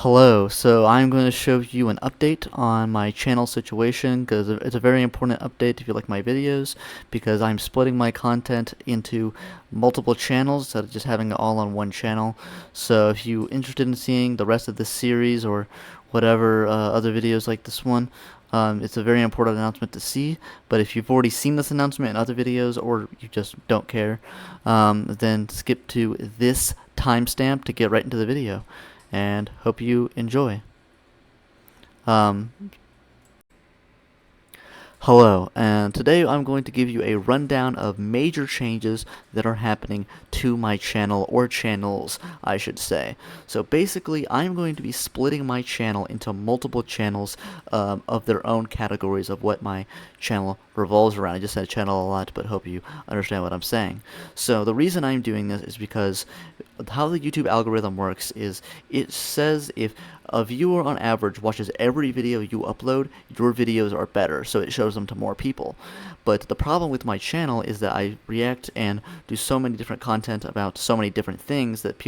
Hello, so I'm going to show you an update on my channel situation because it's a very important update if you like my videos because I'm splitting my content into multiple channels instead of just having it all on one channel. So if you're interested in seeing the rest of this series or whatever other videos like this one, it's a very important announcement to see. But if you've already seen this announcement in other videos or you just don't care, then skip to this timestamp to get right into the video and hope you enjoy. Um, Hello, and today I'm going to give you a rundown of major changes that are happening to my channel, or channels, I should say. So basically, I'm going to be splitting my channel into multiple channels of their own categories of what my channel revolves around. I just said channel a lot, but hope you understand what I'm saying. So the reason I'm doing this is because how the YouTube algorithm works is it says if a viewer on average watches every video you upload, your videos are better, so it shows them to more people. But the problem with my channel is that I react and do so many different content about so many different things that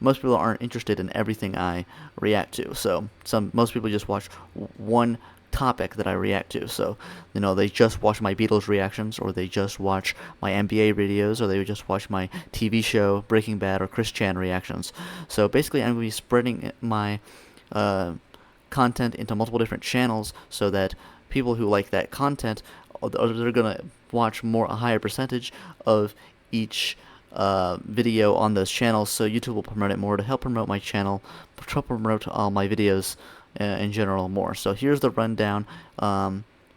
most people aren't interested in everything I react to. So most people just watch one topic that I react to. So, they just watch my Beatles reactions, or they just watch my NBA videos, or they just watch my TV show Breaking Bad or Chris Chan reactions. So basically, I'm going to be spreading my uh, content into multiple different channels so that people who like that content, they're going to watch a higher percentage of each video on those channels, so YouTube will promote it more to help promote my channel, to help promote all my videos in general more. So here's the rundown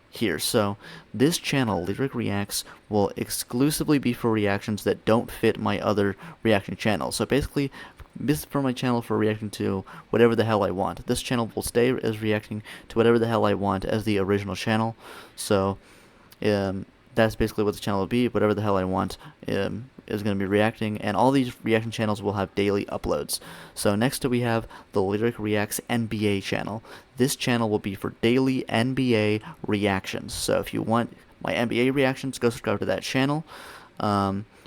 here. So this channel, Lyric Reacts, will exclusively be for reactions that don't fit my other reaction channels. So basically, this is for my channel for reacting to whatever the hell I want. This channel will stay as reacting to whatever the hell I want as the original channel. So that's basically what the channel will be. Whatever the hell I want is going to be reacting, and all these reaction channels will have daily uploads. So next we have the Lyric Reacts NBA channel. This channel will be for daily NBA reactions. So if you want my NBA reactions, go subscribe to that channel.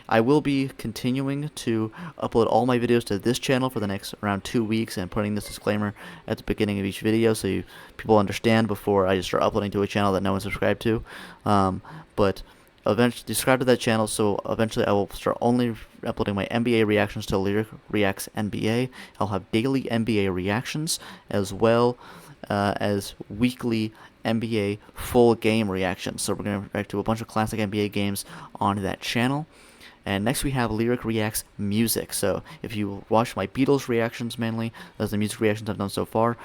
I will be continuing to upload all my videos to this channel for the next around 2 weeks, and putting this disclaimer at the beginning of each video so people understand before I just start uploading to a channel that no one's subscribed to. But eventually subscribe to that channel, so eventually I will start only uploading my NBA reactions to Lyric Reacts NBA. I'll have daily NBA reactions as well as weekly NBA full game reactions. So we're going to react to a bunch of classic NBA games on that channel. And next we have Lyric Reacts Music. So if you watch my Beatles reactions mainly, that's the music reactions I've done so far,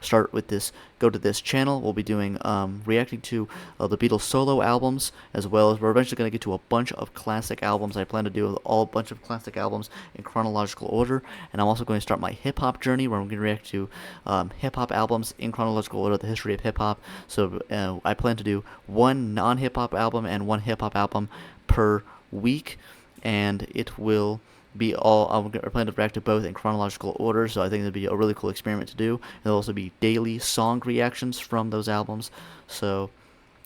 start with this, go to this channel. We'll be doing reacting to the Beatles solo albums, as well as we're eventually going to get to a bunch of classic albums. I plan to do a bunch of classic albums in chronological order, and I'm also going to start my hip-hop journey, where I'm going to react to hip-hop albums in chronological order, the history of hip-hop. So I plan to do one non-hip-hop album and one hip-hop album per week, and it will be all, I'm planning to react to both in chronological order, so I think it'll be a really cool experiment to do. There'll also be daily song reactions from those albums, so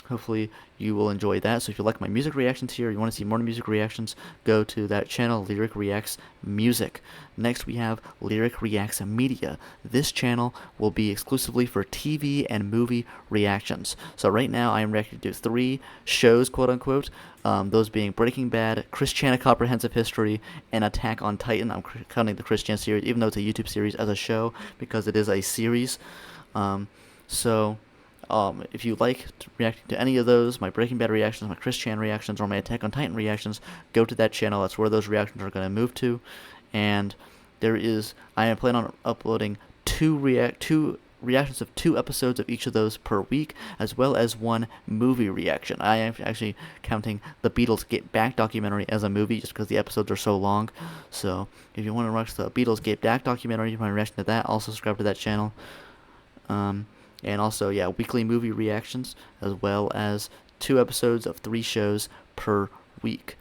hopefully you will enjoy that. So if you like my music reactions here, you want to see more music reactions, go to that channel, Lyric Reacts Music. Next we have Lyric Reacts Media. This channel will be exclusively for TV and movie reactions. So right now I am reacting to 3 shows, quote unquote, those being Breaking Bad, Chris Chan: A Comprehensive History, and Attack on Titan. I'm counting the Chris Chan series, even though it's a YouTube series, as a show because it is a series. So if you like reacting to any of those, my Breaking Bad reactions, my Chris Chan reactions, or my Attack on Titan reactions, go to that channel. That's where those reactions are going to move to. And I am planning on uploading two reactions of 2 episodes of each of those per week, as well as 1 movie reaction. I am actually counting the Beatles Get Back documentary as a movie just because the episodes are so long. So if you want to watch the Beatles Get Back documentary, you want to react to that, also subscribe to that channel. And also, yeah, weekly movie reactions, as well as 2 episodes of 3 shows per week.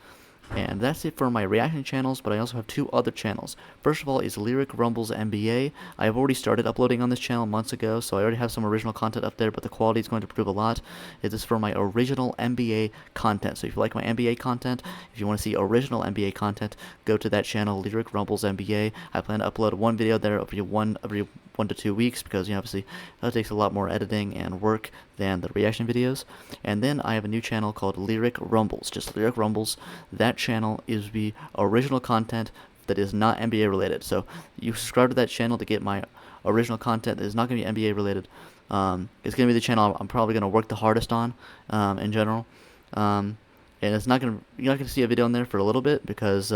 And that's it for my reaction channels, but I also have two other channels. First of all is Lyric Rumbles NBA. I have already started uploading on this channel months ago, so I already have some original content up there, but the quality is going to improve a lot. It is for my original NBA content. So if you like my NBA content, if you want to see original NBA content, go to that channel, Lyric Rumbles NBA. I plan to upload one video there every 1 to 2 weeks because, obviously that takes a lot more editing and work than the reaction videos. And then I have a new channel called Lyric Rumbles, just Lyric Rumbles. That channel is the original content that is not NBA related. So you subscribe to that channel to get my original content that is not going to be NBA related. It's going to be the channel I'm probably going to work the hardest on in general. And you're not gonna see a video in there for a little bit because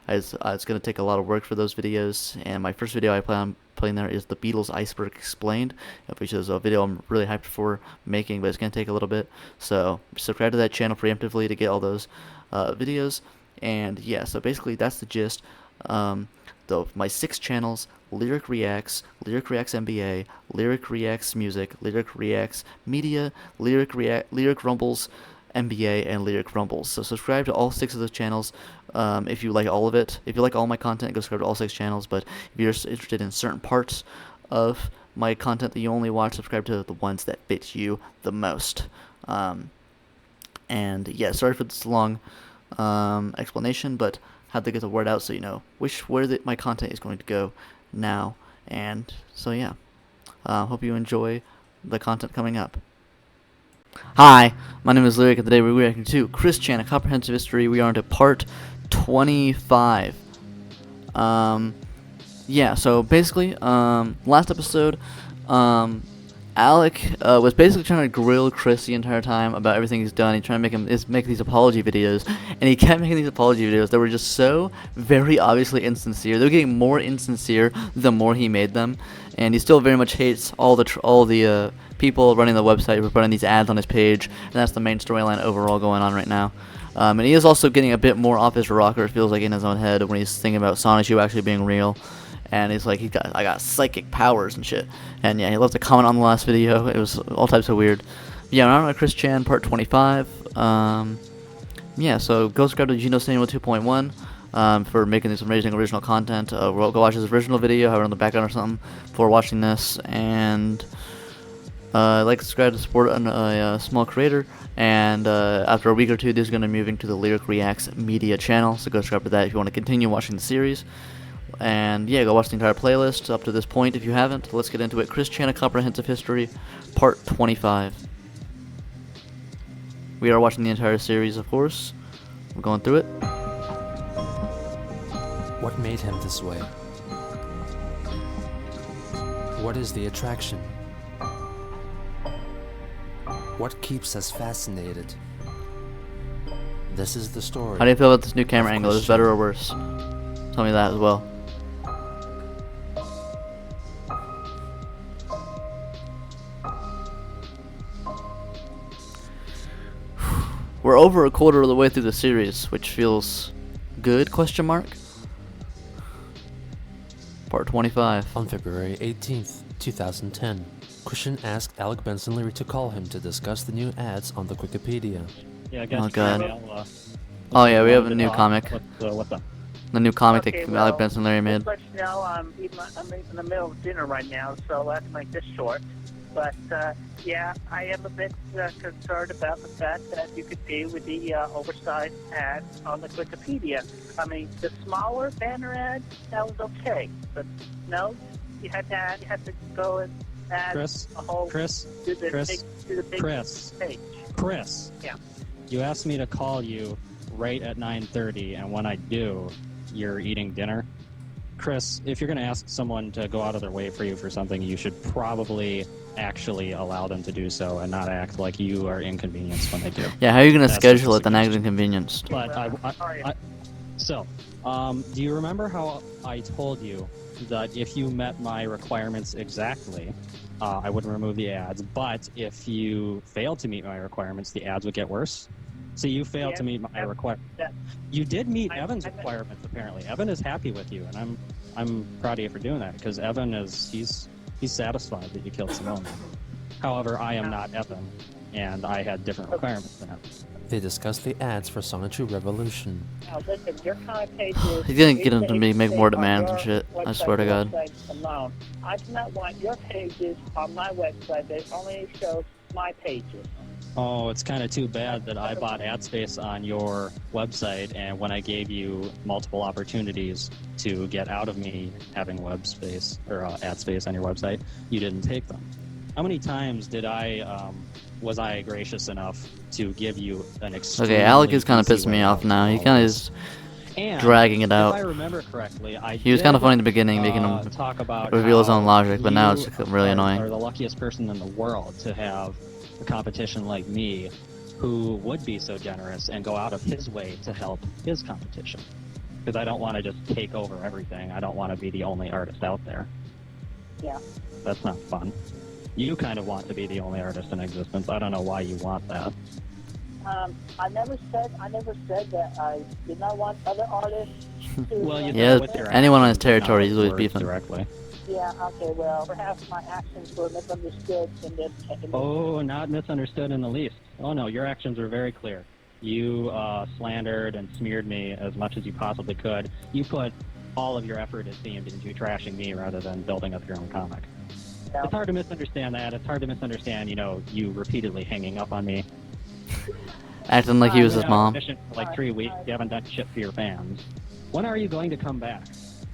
it's gonna take a lot of work for those videos. And my first video I plan on putting there is the Beatles Iceberg Explained, which is a video I'm really hyped for making, but it's gonna take a little bit. So subscribe to that channel preemptively to get all those videos. And yeah, so basically that's the gist. My 6 channels: Lyric Reacts NBA, Lyric Reacts Music, Lyric Reacts Media, Lyric Rumbles NBA, and Lyric Rumbles. So subscribe to all 6 of those channels if you like all of it. If you like all my content, go subscribe to all 6 channels. But if you're interested in certain parts of my content that you only watch, subscribe to the ones that fit you the most. And yeah, sorry for this long explanation, but had to get the word out so you know where my content is going to go now. And so yeah, hope you enjoy the content coming up. Hi, my name is Lyric, and today we're reacting to Chris Chan, A Comprehensive History. We are on to part 25. Yeah, so basically, last episode, Alec was basically trying to grill Chris the entire time about everything he's done. He's trying to make these apology videos, and he kept making these apology videos that were just so very obviously insincere. They were getting more insincere the more he made them, and he still very much hates all the people running the website for putting these ads on his page, and that's the main storyline overall going on right now. And he is also getting a bit more off his rocker, it feels like, in his own head when he's thinking about Sonic U actually being real. And he's like, I got psychic powers and shit. And yeah, he left a comment on the last video. It was all types of weird. Yeah, we're on Chris Chan, part 25. Yeah, so go subscribe to Geno Samuel 2.1 for making this amazing original content. Go watch his original video, have it on the background or something before watching this. And like, subscribe to support a small creator. And after a week or two, this is going to be moving to the Lyric Reacts Media channel. So go subscribe to that if you want to continue watching the series. And yeah, go watch the entire playlist up to this point if you haven't. Let's get into it. Chris Chan, A Comprehensive History, part 25. We are watching the entire series, of course. We're going through it. What made him this way? What is the attraction? What keeps us fascinated? This is the story. How do you feel about this new camera angle? Is it better or worse? Tell me that as well. We're over a quarter of the way through the series, which feels good, question mark? Part 25. On February 18th, 2010, Christian asked Alec Benson Leary to call him to discuss the new ads on the Wikipedia. Yeah, I guess. Oh god. Oh yeah, we have a new comic. What's up? The new comic Okay, that well, Alec Benson Leary made. Let you know, I'm in the middle of dinner right now, so let's make this short. But yeah, I am a bit concerned about the fact that you could see with the oversized ad on the Wikipedia. I mean, the smaller banner ad, that was okay, but no, you had to go and add a whole to the big page. Chris. Yeah. You asked me to call you right at 9:30, and when I do, you're eating dinner. Chris, if you're going to ask someone to go out of their way for you for something, you should probably actually allow them to do so and not act like you are inconvenienced when they do. Yeah, how are you going to schedule it then act inconvenienced? But do you remember how I told you that if you met my requirements exactly, I wouldn't remove the ads, but if you failed to meet my requirements, the ads would get worse? So you failed to meet my requirements. You did meet Evan's requirements, apparently. Evan is happy with you, and I'm proud of you for doing that, because Evan he's satisfied that you killed Simone. However, I am not Evan, and I had different requirements than him. They discuss the ads for Sonichu Revolution. Now, listen, your comic pages. He's gonna get him to these make stay more on demands and your shit. I website swear to God. website alone. I do not want your pages on my website. They only show my pages. Oh, it's kind of too bad that I bought ad space on your website, and when I gave you multiple opportunities to get out of me having web space or ad space on your website, you didn't take them. How many times was I gracious enough to give you an extremely Okay, Alec is kind of easy pissing me way off out now. of He all kind of this? is And dragging it out. If I remember correctly, He was kind of funny in the beginning, making him talk about reveal his own how logic, but now it's you really annoying. Are the luckiest person in the world to have a competition like me, who would be so generous and go out of his way to help his competition. Because I don't want to just take over everything. I don't want to be the only artist out there. Yeah. That's not fun. You kind of want to be the only artist in existence. I don't know why you want that. I never said that I did not want other artists to. Well, you Yeah, said with your anyone on his actions, territory not is always words beefing. directly. Yeah. Okay. Well, perhaps my actions were misunderstood in this. Oh, not misunderstood in the least. Oh no, your actions were very clear. You slandered and smeared me as much as you possibly could. You put all of your effort, it seemed, into trashing me rather than building up your own comic. Yeah. It's hard to misunderstand that. It's hard to misunderstand, you repeatedly hanging up on me. Acting like he was his You've been on mom. mission for like 3 weeks. You haven't done shit for your fans. When are you going to come back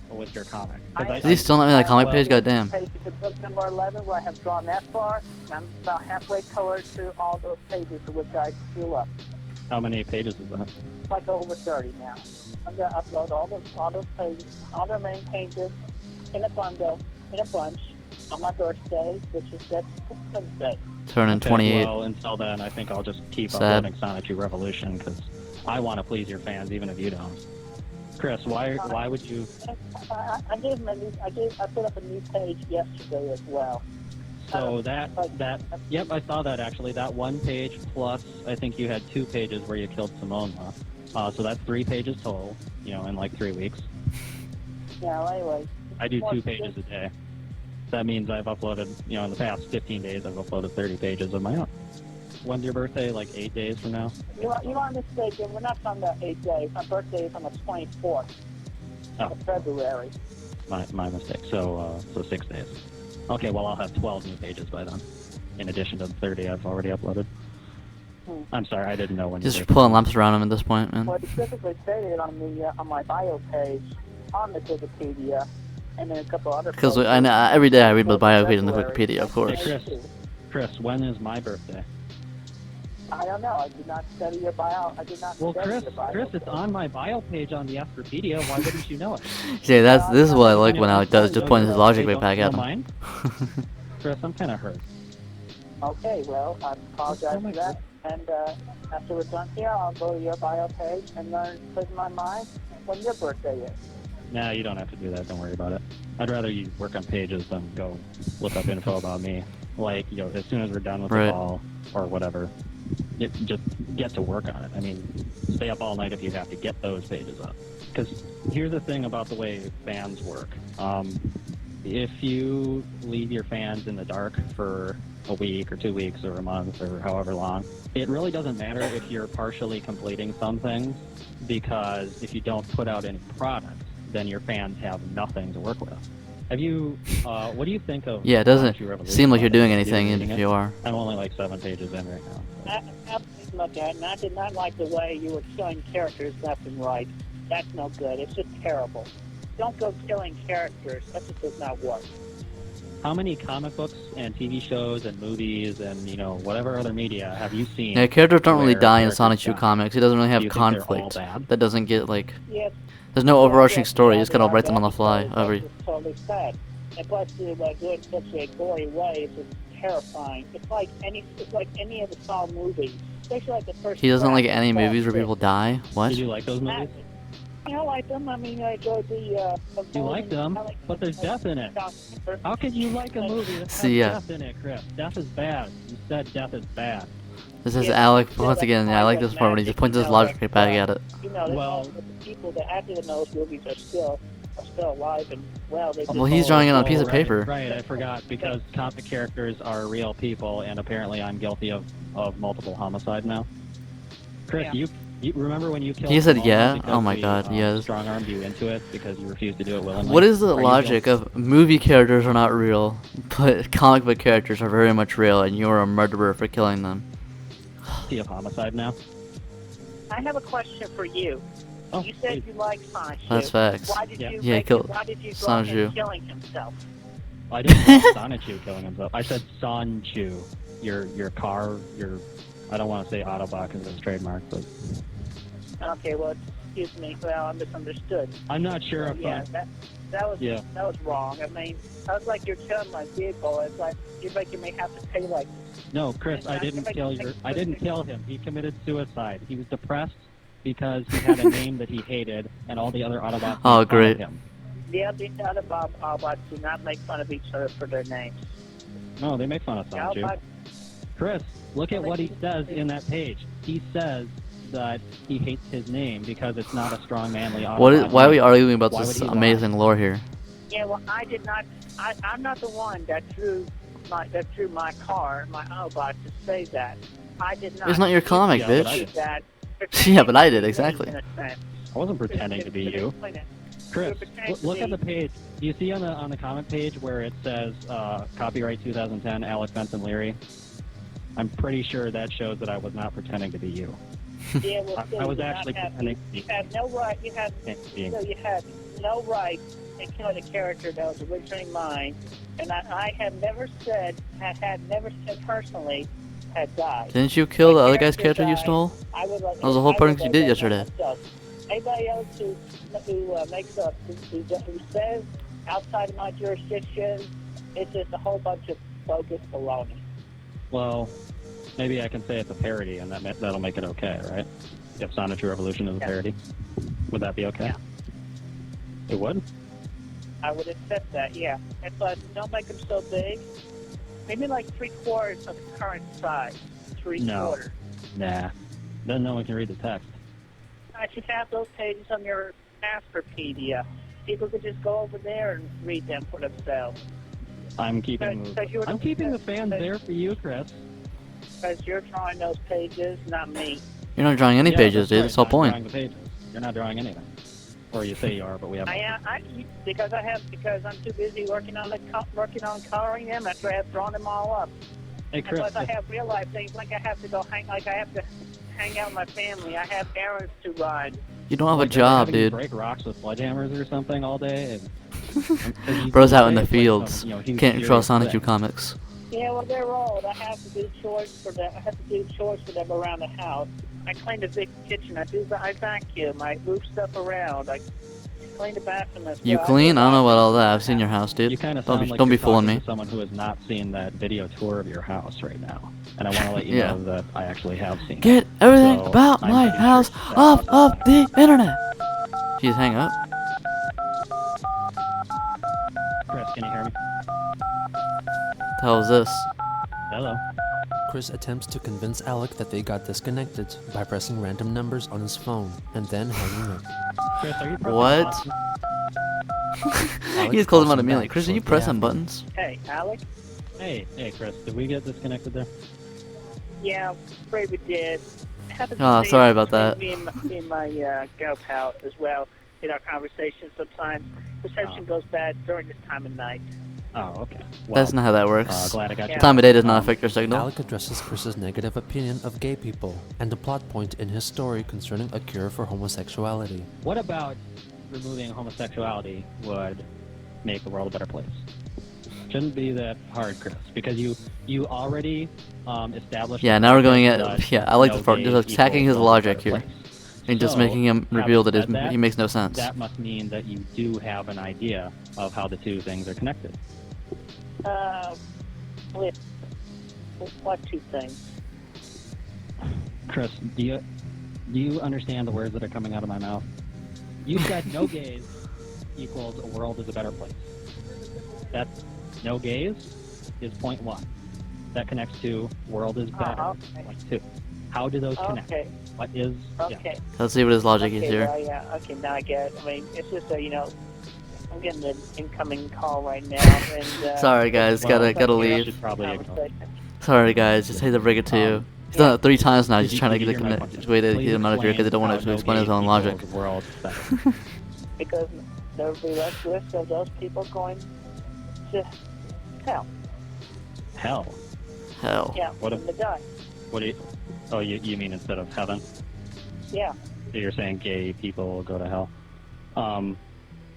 with your comic? 'Cause Is he still not in that comic page? well, Goddamn. Page to book number 11, where I have drawn that far, and I'm about halfway colored to all those pages to which I fill up. How many pages is that? It's like over 30 now. I'm gonna upload all those pages, all the main pages, in a bundle, in a bunch, on my birthday, which is next Wednesday. Turning Okay, 28. Well, until then, I think I'll just keep Sad. uploading Sonichu Revolution because I want to please your fans, even if you don't. Chris, why would you? I gave him I put up a new page yesterday as well. So yep, I saw that actually. That one page plus, I think you had 2 pages where you killed Simone. So that's 3 pages total, in like 3 weeks. Yeah. Anyway. I do 2 pages a day. That means I've uploaded, in the past 15 days, I've uploaded 30 pages of my own. When's your birthday? Like 8 days from now? You are mistaken. We're not talking about 8 days. My birthday is on the 24th of February. My mistake. So 6 days. Okay, well I'll have 12 new pages by then, in addition to the 30 I've already uploaded. I'm sorry, I didn't know when you Just pulling laps around him at this point, man. Well, it's specifically stated on my bio page on the Wikipedia, and then a couple other. Because I know every day I read the bio page on the Wikipedia, of Hey, course. Chris, when is my birthday? I don't know. I did not study your bio. I did not Well, study Chris, your bio. it's on my bio page on the Wikipedia. Why wouldn't you know it? See, this is what I like when Alec does, just pointing his logic way back at him. Mind? Chris, I'm kind of hurt. Okay, well, I apologize for that. And after we're done here, I'll go to your bio page and learn, put in my mind when your birthday is. Nah, you don't have to do that. Don't worry about it. I'd rather you work on pages than go look up info about me. Like, as soon as we're done with the call or whatever, just get to work on it. I mean, stay up all night if you have to get those pages up. Because here's the thing about the way fans work. If you leave your fans in the dark for a week or 2 weeks or a month or however long, it really doesn't matter if you're partially completing some things, because if you don't put out any product, then your fans have nothing to work with. Have you, what do you think of... Yeah, it doesn't seem like you're doing anything reading if it? you are. I'm only like 7 pages in right now. I absolutely look at it, and I did not like the way you were killing characters left and right. That's no good. It's just terrible. Don't go killing characters. That just does not work. How many comic books and TV shows and movies and, whatever other media have you seen? Yeah, characters don't really where die in characters Sonic 2 die? comics. He doesn't really Do have you think they're all conflict. bad? That doesn't get, like... Yes. There's no overarching Yes, story. You yeah, just gotta they write are them on the bad fly. because it's totally sad. And plus, to do it in such a gory way, it's just terrifying. It's like any of the Saw movies, especially like the first. He doesn't like Saw any movies where six. people die? What? Did you like those movies? I like them. I mean, I enjoyed the. You like them, but there's death in it. How could you like a movie that has See, yeah. death in it, Chris? Death is bad. You said death is bad. This is Yeah, Alec yeah, once again. Yeah, I like this part when he just points his logic right back at it. You know, Well- the people that acted in those movies are still alive and well. They Well, he's drawing it on a piece of right, paper. Right, I forgot, because comic characters are real people, and apparently I'm guilty of multiple homicide now. Chris, Yeah. you remember when you killed He said Simone yeah? because Oh my we, god, yes. strong-armed you into it because you refused to do it willingly? What is the Are you logic feeling- of movie characters are not real, but comic book characters are very much real, and you're a murderer for killing them? of homicide now? I have a question for you. Oh, You said please. you like Sanju. That's facts. Why did Yeah. you Yeah, make kill it, why did you draw him Sanju. killing himself? I didn't call Sonichu killing himself. I said Sanju. Your car, I don't want to say Autobot because it's trademark, but Okay, well, excuse me. Well, I misunderstood. I'm not sure if Yeah, that was Yeah. that was wrong. I mean, that was like you're killing my vehicle. It's like you're making me have to pay like. No, Chris, I didn't kill I didn't kill him. He committed suicide. He was depressed because he had a name that he hated, and all the other Autobots made Oh, fun of great. him. The other Autobots do not make fun of each other for their names. No, they make fun of The Sanju. Autobots, Chris, look at what he says in that page. He says that he hates his name because it's not a strong, manly Autobot. Why are we arguing about Why this would he lie? amazing lore here? yeah, well, I did not. I'm not the one that drew my car, my Autobot, to say that. I did not. It's not your comic, Yeah, but I bitch. did. That Yeah, but I did, exactly. I wasn't pretending to be you. Chris, look at the page. Do you see on the comment page where it says copyright 2010 Alex Benson Leary? I'm pretty sure that shows that I was not pretending to be you. Yeah, well, still, I was you did not actually have- pretending to be You had no right. being. So you had no right in killing a character that was originally mine, and I had never said personally had died. Didn't you kill the My other guy's character character you died. stole? I would like. That was the whole I point would you did like yesterday. myself. Anybody else who makes up who says outside of my jurisdiction, it's just a whole bunch of bogus baloney. Well, maybe I can say it's a parody, and that'll make it okay, right? If Sonic Revolution is a Yeah. parody, would that be okay? Yeah. It would. I would accept that, yeah. But don't make them so big. Maybe like 3/4 of the current size. 3/4. Nah. Then no one can read the text. I should have those pages on your Asperpedia. People could just go over there and read them for themselves. I'm keeping Because you're I'm keeping the because- fans there for you, Chris. Because you're drawing those pages, not me. You're not drawing any Yeah, pages, dude. right. That's the whole I'm point. drawing the pages. You're not drawing anything. Or you say you are, but we have. Because I'm too busy working on coloring them after I have drawn them all up. Hey, And Chris. plus I have real life things like I have to hang out with my family. I have errands to run. You don't have a Like, they're job, having you dude. break rocks with sledgehammers or something all day. Bro's out in the fields. Can't Can't draw Sonic U comics. Yeah, well, they're old. I have to do chores for them. Around the house. I clean the big kitchen. I vacuum. I move stuff around. I clean the bathroom as well. You clean? I don't know about all that. I've seen your house, dude. You kind of Don't sound be, like don't be you're fooling talking me. to someone who has not seen that video tour of your house right now, and I want to let you Yeah. know that I actually have seen. Get it. everything So, about I'm my pretty house sure that off was of a- the internet. Jeez, hang up. Chris, can you hear me? The hell is this? Hello. Chris attempts to convince Alec that they got disconnected by pressing random numbers on his phone and then hanging up. Chris, are you pressing What? buttons? Alec He just called him calls out immediately. back Chris, are you shortly pressing after. buttons? Hey, Alex. Hey, Chris, did we get disconnected there? Yeah, afraid we did. Happens Oh, to me sorry about between that. Me and my go pal as well. In our conversation, sometimes reception goes bad during this time of night. Oh, okay. Well, That's not how that works. glad I got you. Time of day does not Um, affect your signal. Alec addresses Chris's negative opinion of gay people and the plot point in his story concerning a cure for homosexuality. What about removing homosexuality would make the world a better place? Shouldn't be that hard, Chris, because you already established. Yeah, now we're going at. that Yeah, I like no the part. gay Just attacking his equals a logic better here. place. And just So, making him reveal that having said he makes no sense. That must mean that you do have an idea of how the two things are connected. With what two things? Chris, do you understand the words that are coming out of my mouth? You said no gays equals a world is a better place. That's no gays is point one. That connects to world is better. Okay. Point two. How do those connect? Okay. What is? Yeah. Okay. Let's see what his logic is Okay, here. well, yeah. Okay, now I get it. I mean, it's just a, I'm getting an incoming call right now, and Sorry, guys. Well, gotta you leave. should probably ignore. conversation. Sorry, guys. Just hate to break it to you. He's done it 3 times now, Did just you- trying to did you get hear my the question? way to Please get him out of here because they don't want explain to how explain no his gay own logic. people's world is better. Because there would be less risk of those people going to hell. Hell. Hell. Yeah, What when if- they die. What do you? Oh, you mean instead of heaven? Yeah. So you're saying gay people will go to hell?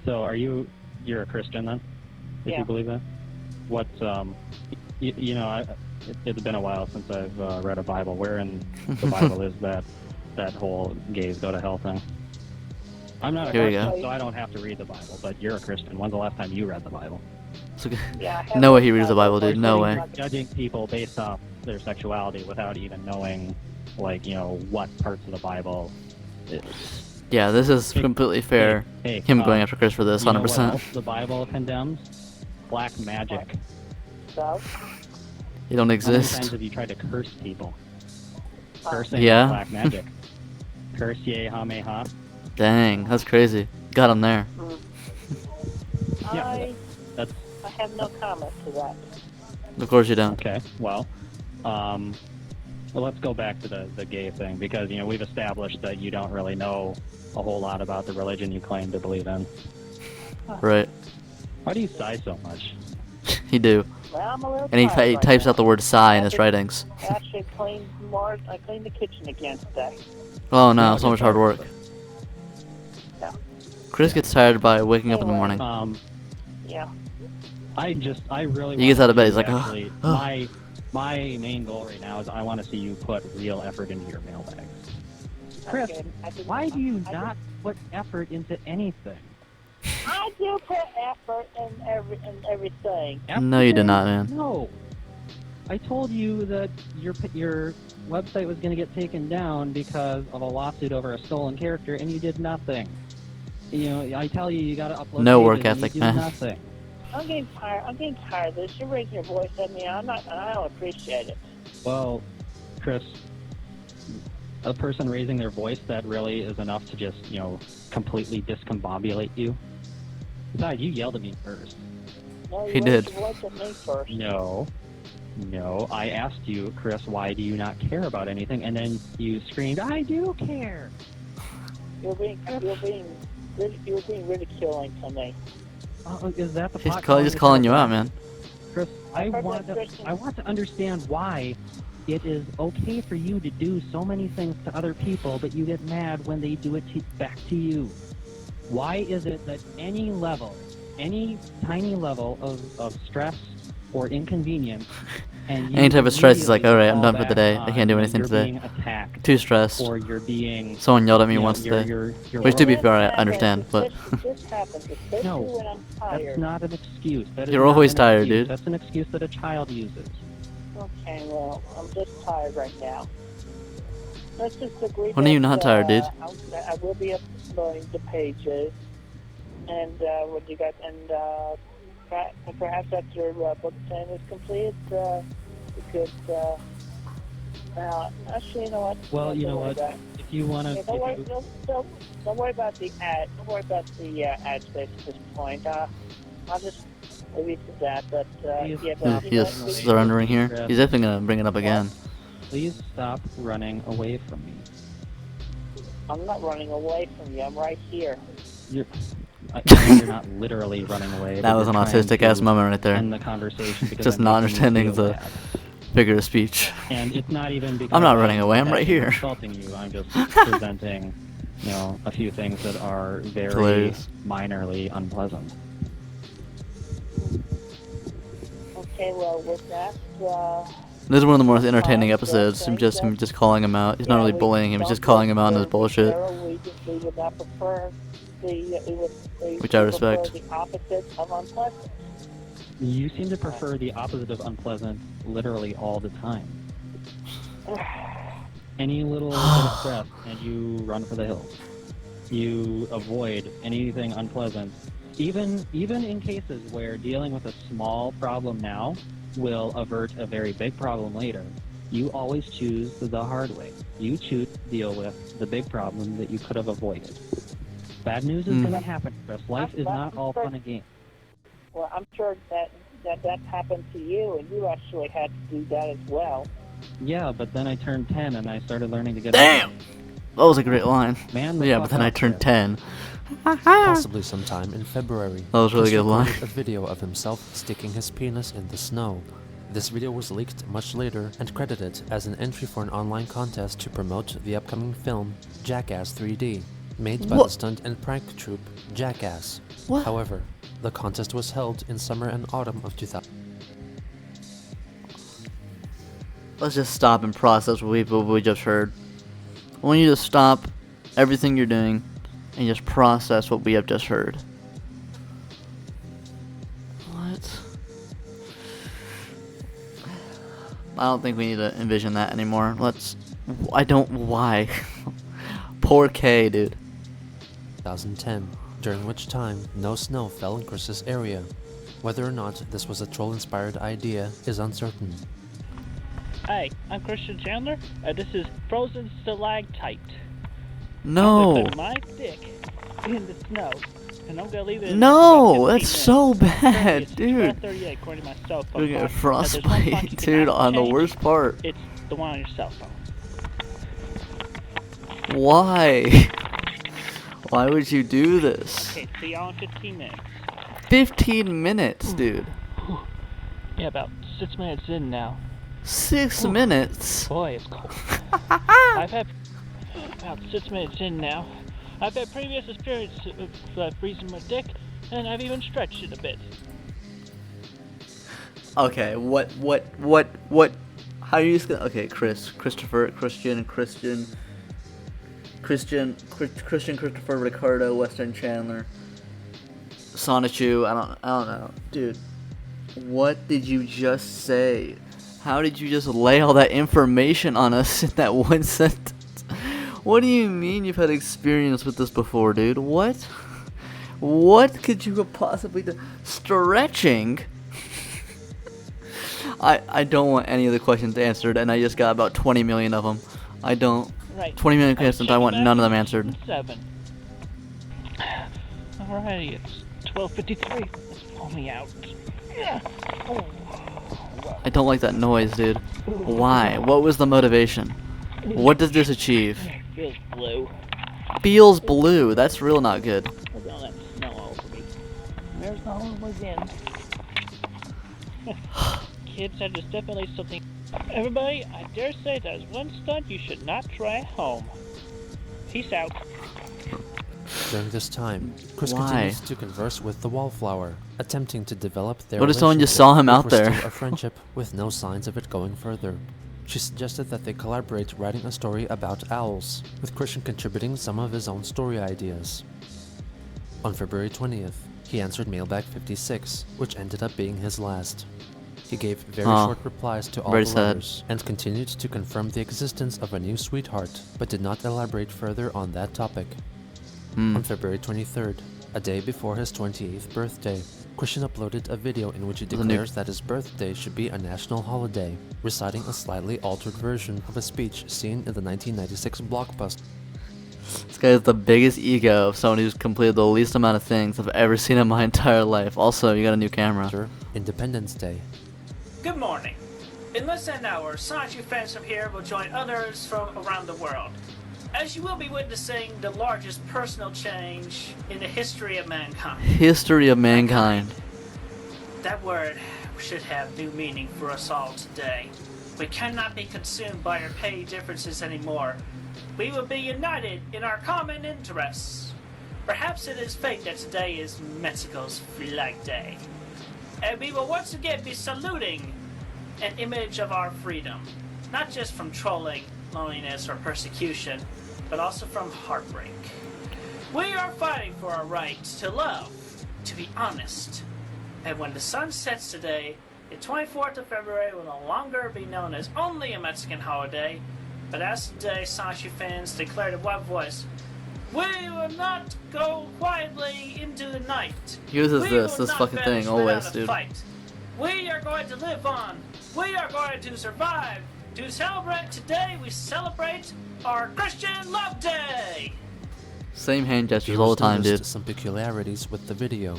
So you're a Christian then? If Yeah. you believe that? What you know, it's been a while since I've read a Bible. Where in the Bible is that whole gays go to hell thing? I'm not a Here we Christian, go. so I don't have to read the Bible. But you're a Christian. When's the last time you read the Bible? So, Yeah, I have no way those he reads the Bible, dude. No way. Judging people based off their sexuality without even knowing, like, you know, what parts of the Bible. Yeah, this is Hey, completely fair. Hey, Him going after Chris for this, you know 100%. what else the Bible condemns? Black magic. So, They don't How many times exist. have you tried to curse people? uh, Cursing Yeah. is black magic. Curse ye hame ha. Dang, that's crazy. Got him there. Yeah, that's I have no comment to that. Of course you don't. okay. Well, let's go back to the gay thing because, you know, we've established that you don't really know a whole lot about the religion you claim to believe in. Right. Why do you sigh so much? He do. Well, I'm a little And he tired right types now. out the word sigh in his writings. I actually I cleaned the kitchen again today. Oh no, Yeah, so much hard work. Yeah. Chris gets tired by waking up in the Anyway. morning. Yeah. I really. He gets want out of bed, you he's like, "Oh, actually, oh." my main goal right now is I want to see you put real effort into your mailbags. Chris, Okay, I did- why do you I not put effort into anything? I do put effort in everything. No, you did Everything? not, man. No. I told you that your website was going to get taken down because of a lawsuit over a stolen character, and you did nothing. You know, I tell you, you got to upload. No pages work and you ethic, do man. Nothing. I'm getting tired of this. You're raising your voice at me. I don't appreciate it. Well, Chris, a person raising their voice, that really is enough to just, you know, completely discombobulate you. Besides, you yelled at me first. No, you He raised did. your voice at me first. No, I asked you, Chris, why do you not care about anything? And then you screamed, I do care. You're being ridiculing to me. Is that the He's pot just calling you out, man. Chris, I I've heard want that to, Christian- I want to understand why it is okay for you to do so many things to other people, but you get mad when they do it back to you. Why is it that any level, any tiny level of stress or inconvenience, and you Any type of stress, he's like, immediately alright, I'm fall done for back the day. I on can't do when anything you're today. being attacked, Too stressed. or you're being, Someone yelled at me you know, once you're- today. you're Which, to be well, fair, I understand, but This happens, especially No, when I'm that's tired. not an excuse. That is You're not always an tired, excuse. dude. That's an excuse that a child uses. Okay, well, I'm just tired right now. Let's just agree When are you that, not tired, dude? I will be uploading the pages, and what you got, and perhaps after book 10 is completed, we could. Actually, you know what? Well, you Don't know worry what? about it. If you want to, Yeah, don't worry about the ad. Don't worry about the ad space at this point. I'll just leave it to that. But yeah, but he's just surrendering here. He's definitely gonna bring it up again. please stop running away from me. I'm not running away from you. I'm right here. You're, I know you're not literally running away. but That was you're an trying autistic ass to moment right there. End the conversation because Just I'm not making you understanding feel the bad. figure of speech. And it's not even because I'm not running away, I'm right actually here. Insulting you. I'm just presenting, you know, a few things that are very Hilarious. minorly unpleasant. Okay, well, with that, This is one of the most entertaining episodes. Him just calling him out. He's not really bullying him. He's just calling him out on his bullshit. We would not prefer Which I respect. The opposite of unpleasant. You seem to prefer the opposite of unpleasant literally all the time. Any little bit of stress and you run for the hills. You avoid anything unpleasant, even in cases where dealing with a small problem now will avert a very big problem later. You always choose the hard way. You choose to deal with the big problem that you could have avoided. Bad news is going to happen, Chris. Life is not all fun and games. Well, I'm sure that happened to you, and you actually had to do that as well. Yeah, but then I turned 10 and I started learning to get Damn! over it. That was a great line. Man, the Yeah, but fuck then I up, turned Chris. 10. Possibly sometime in February. That was a really Chris good line. recorded a video of himself sticking his penis in the snow. This video was leaked much later and credited as an entry for an online contest to promote the upcoming film Jackass 3D, made by the What? stunt and prank troupe Jackass. What? However, the contest was held in summer and autumn of 2000. Let's just stop and process what we just heard. I want you to stop everything you're doing and just process what we have just heard. What? I don't think we need to envision that anymore. Why? Poor K, dude. 2010, during which time no snow fell in Chris's area. Whether or not this was a troll-inspired idea is uncertain. Hi, I'm Christian Chandler, and this is Frozen Stalactite. I'm No. gonna put my dick in the snow, and I'm gonna leave it in No, there for about 15 that's so minutes. bad, Currently, it's dude. 12:38 according to my cell phone. You're gonna phone. Now, there's one box frostbite, you can dude, on the change. worst part. It's the one on your cell phone. Why? Why would you do this? Okay, see y'all in 15 minutes. 15 minutes, dude. Yeah, about 6 minutes in now. 6 minutes? Boy, it's cold. I've had about 6 minutes in now. I've had previous experience of freezing my dick, and I've even stretched it a bit. Okay, what, how are you just gonna, okay, Christopher, Christopher, Ricardo, Western Chandler, Sonichu, I don't know, dude, what did you just say? How did you just lay all that information on us in that one sentence? What do you mean you've had experience with this before, dude? What? What could you have possibly done? Stretching? I don't want any of the questions answered, and I just got about 20 million of them. I don't. Right. 20 million questions, I want none of them answered. 7. Alrighty, it's 12:53. Let's pull me out. Oh. I don't like that noise, dude. Why? What was the motivation? What does this achieve? Feels blue. Feels blue. That's real not good. Look at all that snow all over me. There's the home again. Kids, that is definitely something. Everybody, I dare say that is one stunt you should not try at home. Peace out. During this time, Chris Why? continues to converse with the Wallflower, attempting to develop their What if someone just relationship, saw him which out was there? still a friendship with no signs of it going further. She suggested that they collaborate writing a story about owls, with Christian contributing some of his own story ideas. On February 20th, he answered Mailbag 56, which ended up being his last. He gave very short replies to all very the sad. letters, and continued to confirm the existence of a new sweetheart, but did not elaborate further on that topic. On February 23rd, a day before his 28th birthday, Christian uploaded a video in which he declares that his birthday should be a national holiday, reciting a slightly altered version of a speech seen in the 1996 blockbuster This guy has the biggest ego of someone who's completed the least amount of things I've ever seen in my entire life. Also, you got a new camera. Independence Day. Good morning. In less than an hour, Sonichu fans from here will join others from around the world, as you will be witnessing the largest personal change in the history of mankind. History of mankind. That word should have new meaning for us all today. We cannot be consumed by our petty differences anymore. We will be united in our common interests. Perhaps it is fate that today is Mexico's Flag Day. And we will once again be saluting an image of our freedom, not just from trolling, loneliness, or persecution, but also from heartbreak. We are fighting for our right to love, to be honest. And when the sun sets today, the 24th of February will no longer be known as only a Mexican holiday, but as today Sonichu fans declared in one voice, we will not go quietly into the night. He uses We this will not fucking vanish thing always, without a dude. fight. We are going to live on. We are going to survive. To celebrate today, we celebrate our Christian Love Day. Same hand gestures Viewers all the time, noticed dude. some peculiarities with the video.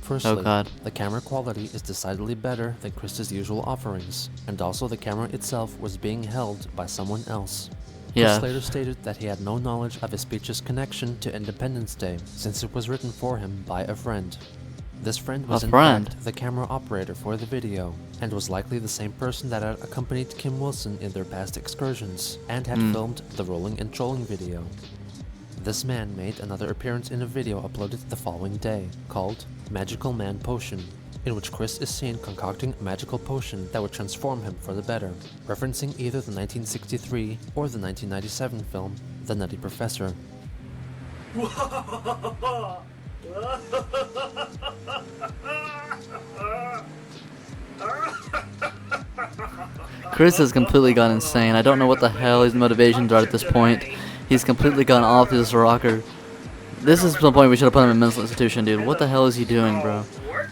Firstly, God. the camera quality is decidedly better than Chris's usual offerings, and also the camera itself was being held by someone else. Yeah. Chris later stated that he had no knowledge of his speech's connection to Independence Day, since it was written for him by a friend. This friend was in fact the camera operator for the video, and was likely the same person that had accompanied Kim Wilson in their past excursions, and had filmed the rolling and trolling video. This man made another appearance in a video uploaded the following day, called Magical Man Potion, in which Chris is seen concocting a magical potion that would transform him for the better, referencing either the 1963 or the 1997 film, The Nutty Professor. Chris has completely gone insane. I don't know what the hell his motivations are at this point. He's completely gone off this rocker. This is the point we should have put him in a mental institution, dude. What the hell is he doing, bro?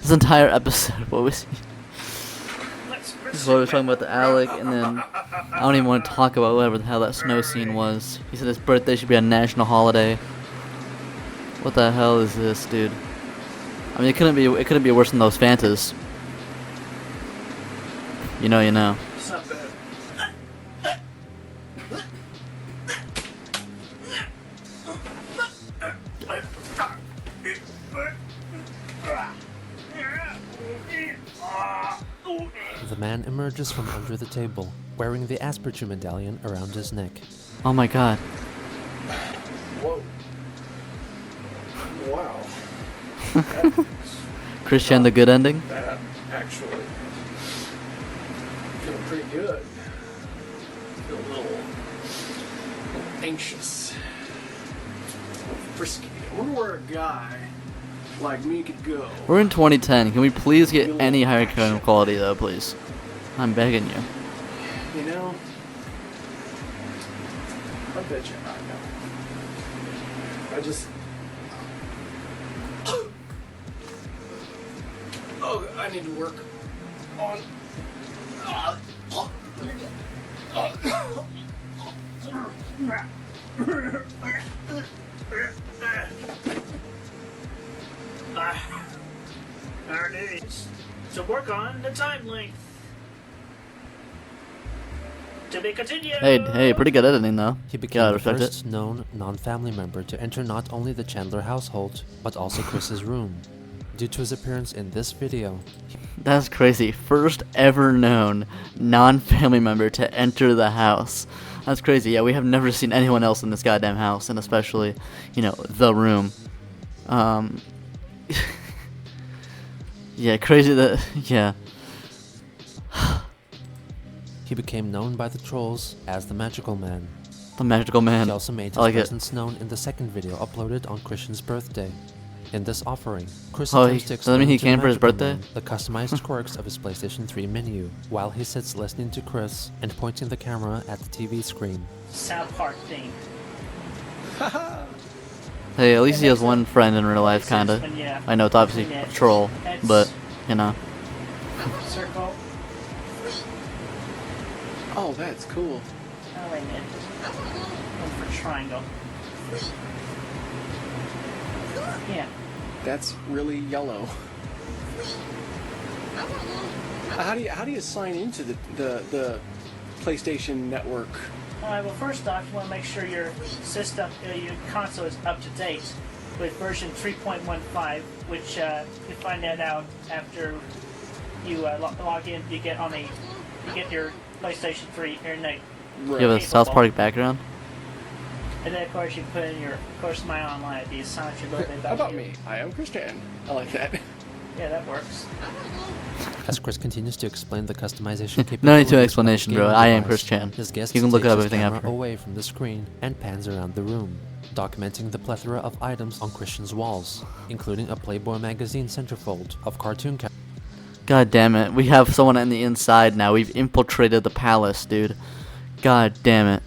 This entire episode, what was he? This is what we were talking about the Alec, and then I don't even want to talk about whatever the hell that snow scene was. He said his birthday should be a national holiday. What the hell is this, dude? I mean, it couldn't be worse than those Fantas. You know, you know. It's not bad. The man emerges from under the table, wearing the Asperger medallion around his neck. Oh my god. Whoa. Wow. Christian, the good ending? That actually feel pretty good. Feel a little anxious. A little frisky. I wonder where a guy like me could go. We're in 2010. Can we please get any higher camera quality, though, please? I'm begging you. You know? I bet you I know. I just... Oh, I need to work on... Our needs to work on the time length. To be continued. Hey, pretty good editing, though. He Gotta became the respect first known non-family member to enter not only the Chandler household, but also Chris's room. Due to his appearance in this video, That's crazy. First ever known non-family member to enter the house. That's crazy. Yeah, we have never seen anyone else in this goddamn house, and especially, you know, the room. Yeah, crazy that, yeah. he became known by the trolls as the Magical Man. The magical man. He also made his I like it. presence known in the second video uploaded on Christian's birthday. In this offering, Chris Oh, attempts to does that mean he explain to came for his Magical birthday? Man the customized quirks of his PlayStation 3 menu, while he sits listening to Chris and pointing the camera at the TV screen. South Park theme. Hey, at least he has one friend in real life, kinda. I know it's obviously a troll, but, you know. Circle. Oh, that's cool. Oh, wait a minute. Look for triangle. Yeah. That's really yellow. How do you sign into the PlayStation Network? Alright, well, first off, you want to make sure your system, your console is up to date with version 3.15, which you find that out after you log in. You get your PlayStation 3 internet. You have a South Park background? And then, of course, you put in your, my online ID. It sounds a little bit How about you. me? I am Christian. I like that. Yeah, that works. As Chris continues to explain the customization capabilities No need to of explanation, his bro. gaming I am device, Chris Chan. his guest You can look takes up his everything camera after. away from the screen and pans around the room, documenting the plethora of items on Christian's walls, including a Playboy magazine centerfold of cartoon characters. God damn it. We have someone on the inside now. We've infiltrated the palace, dude. God damn it.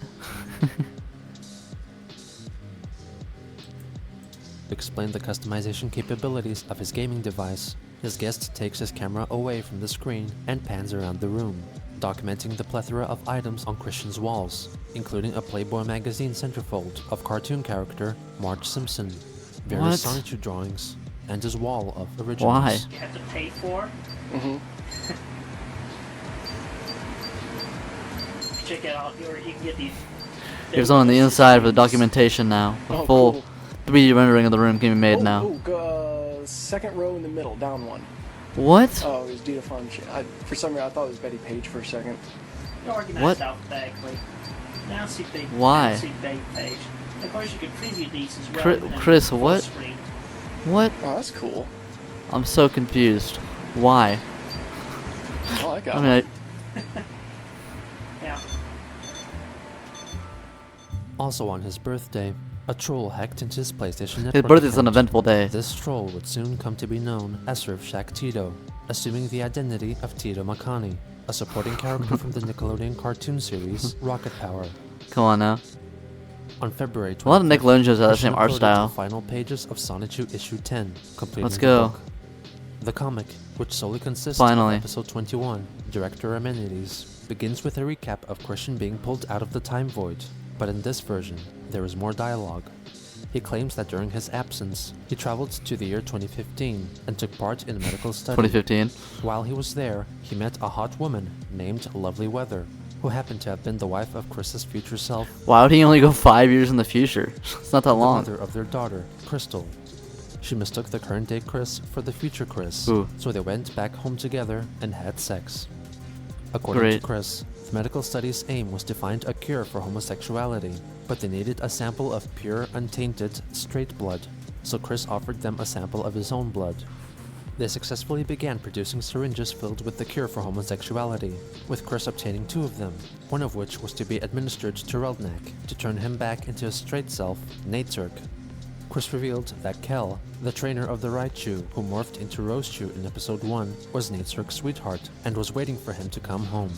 To explain the customization capabilities of his gaming device, his guest takes his camera away from the screen and pans around the room, documenting the plethora of items on Christian's walls, including a Playboy magazine centerfold of cartoon character Marge Simpson, various What? Sonichu drawings, and his wall of originals. Why? You have to pay for. Check it out. You can get these. Here's on the inside for the documentation now. A full cool. 3D rendering of the room can be made now. Second row in the middle, down one. What? Oh, it was Dita Fun. For some reason, I thought it was Betty Page for a second. Organized What? alphabetically. Now see big. Why? Now see big page. Of course, you can preview these as well. Chris, full what? screen. What? Oh, that's cool. I'm so confused. Why? Oh, I got I mean, Yeah. Also on his birthday, a troll hacked into his PlayStation Network his birthday's an account. eventful day. This troll would soon come to be known as Surf Shack Tito, assuming the identity of Tito Makani, a supporting character from the Nickelodeon cartoon series Rocket Power. Come on now. On February 25th, A lot of Nickelodeon shows have the same Christian art uploaded style. The final pages of Sonichu issue 10, completing Let's the go. book. The comic, which solely consists Finally. of episode 21, Director Amenities, begins with a recap of Christian being pulled out of the time void, but in this version, there is more dialogue. He claims that during his absence, he traveled to the year 2015 and took part in a medical study. 2015. While he was there, he met a hot woman named Lovely Weather, who happened to have been the wife of Chris's future self, Why would he only go 5 years in the future? It's not that the long. mother of their daughter, Crystal. She mistook the current day Chris for the future Chris, Ooh. so they went back home together and had sex. According Great. to Chris, the medical study's aim was to find a cure for homosexuality, but they needed a sample of pure, untainted, straight blood, so Chris offered them a sample of his own blood. They successfully began producing syringes filled with the cure for homosexuality, with Chris obtaining 2 of them, one of which was to be administered to Reldnak to turn him back into his straight self, Naturk. Chris revealed that Kel, the trainer of the Raichu who morphed into Rosechu in episode 1, was Naturk's sweetheart and was waiting for him to come home.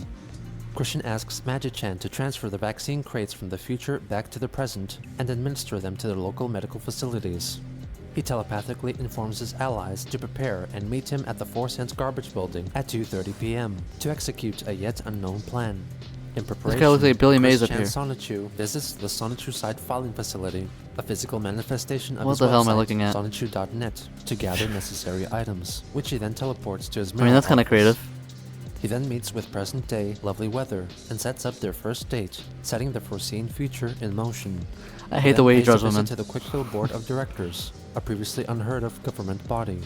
Christian asks Magichan to transfer the vaccine crates from the future back to the present and administer them to the local medical facilities. He telepathically informs his allies to prepare and meet him at the 4 Cents Garbage Building at 2:30 p.m. to execute a yet unknown plan. In preparation, guy looks like Billy Mays up Christian here. Sonichu visits the Sonichu site filing facility, a physical manifestation of What his the hell am I website, looking at? Sonichu.net, to gather necessary items, which he then teleports to his I mean, that's kind of office. creative. He then meets with present-day Lovely Weather and sets up their first date, setting the foreseen future in motion. I hate the way he pays a draws visit women. to the Quickfill Board of Directors, a previously unheard-of government body.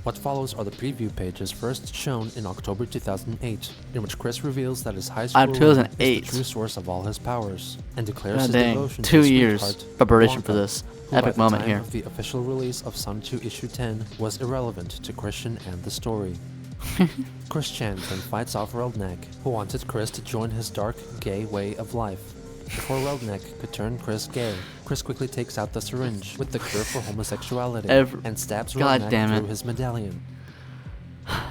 What follows are the preview pages first shown in October 2008, in which Chris reveals that his high school roommate 2008. is the true source of all his powers, and declares God his dang, devotion to 2 his years sweetheart, preparation for Blanca, this who epic by the moment time here. of the official release of Sonichu issue 10 was irrelevant to Christian and the story. Chris Chan then fights off Reldnak, who wanted Chris to join his dark, gay way of life. Before Reldnak could turn Chris gay, Chris quickly takes out the syringe with the cure for homosexuality and stabs God Reldnak damn it. through his medallion.